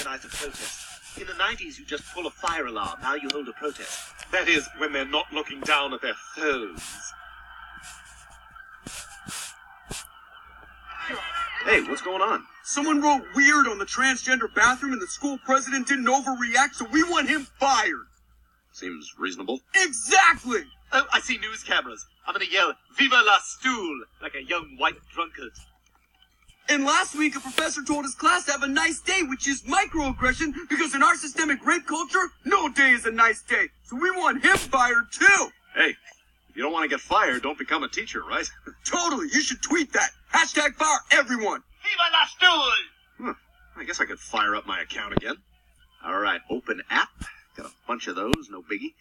organize a protest. In the 90s, you just pull a fire alarm. Now you hold a protest. That is, when they're not looking down at their phones. Hey, what's going on? Someone wrote weird on the transgender bathroom and the school president didn't overreact, so we want him fired. Seems reasonable. Exactly! Oh, I see news cameras. I'm gonna yell, "Viva la stool!" like a young white drunkard. And last week, a professor told his class to have a nice day, which is microaggression, because in our systemic rape culture, no day is a nice day. So we want him fired, too. Hey, if you don't want to get fired, don't become a teacher, right? Totally, you should tweet that. Hashtag fire everyone. Viva la stool! I guess I could fire up my account again. All right, open app. Got a bunch of those, no biggie.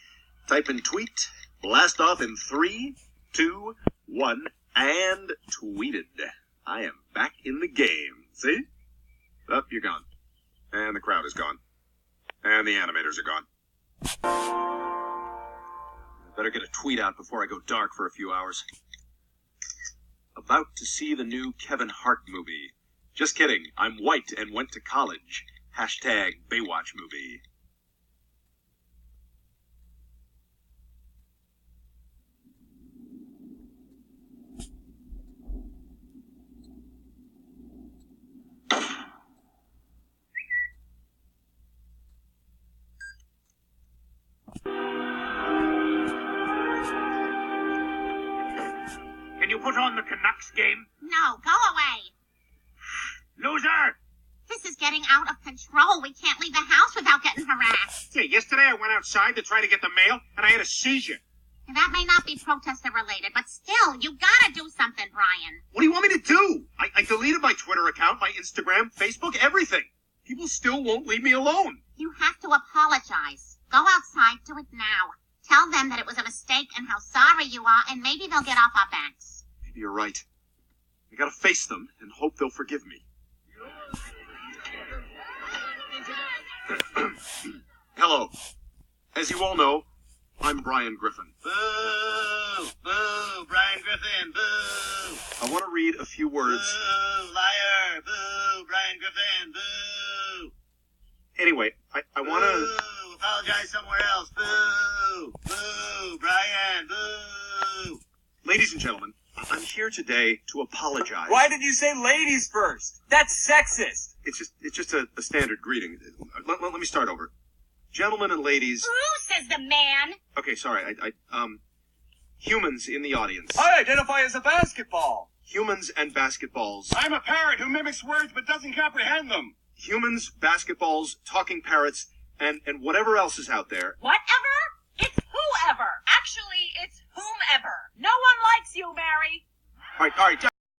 Type in tweet, blast off in 3, 2, 1, and tweeted. I am back in the game. See? Oh, you're gone. And the crowd is gone. And the animators are gone. I better get a tweet out before I go dark for a few hours. About to see the new Kevin Hart movie. Just kidding. I'm white and went to college. Hashtag Baywatch movie. Can you put on the Canucks game? No, go away. Loser! This is getting out of control. We can't leave the house without getting harassed. Yeah, yesterday I went outside to try to get the mail, and I had a seizure. And that may not be protester related, but still, you gotta do something, Brian. What do you want me to do? I deleted my Twitter account, my Instagram, Facebook, everything. People still won't leave me alone. You have to apologize. Go outside, do it now. Tell them that it was a mistake and how sorry you are, and maybe they'll get off our backs. Maybe you're right. I gotta face them and hope they'll forgive me. Hello. As you all know, I'm Brian Griffin. Boo! Boo! Brian Griffin! Boo! I want to read a few words. Boo! Liar! Boo! Brian Griffin! Boo! Anyway, I want to... Boo! Apologize somewhere else. Boo! Boo! Brian! Boo! Ladies and gentlemen, I'm here today to apologize. Why did you say ladies first? That's sexist. It's just a standard greeting. Let me start over. Gentlemen and ladies... Who says the man? Okay, sorry. Humans in the audience. I identify as a basketball. Humans and basketballs. I'm a parrot who mimics words but doesn't comprehend them. Humans, basketballs, talking parrots, and whatever else is out there. Whatever? It's whoever. Actually, it's whomever. No one likes you, Mary. All right,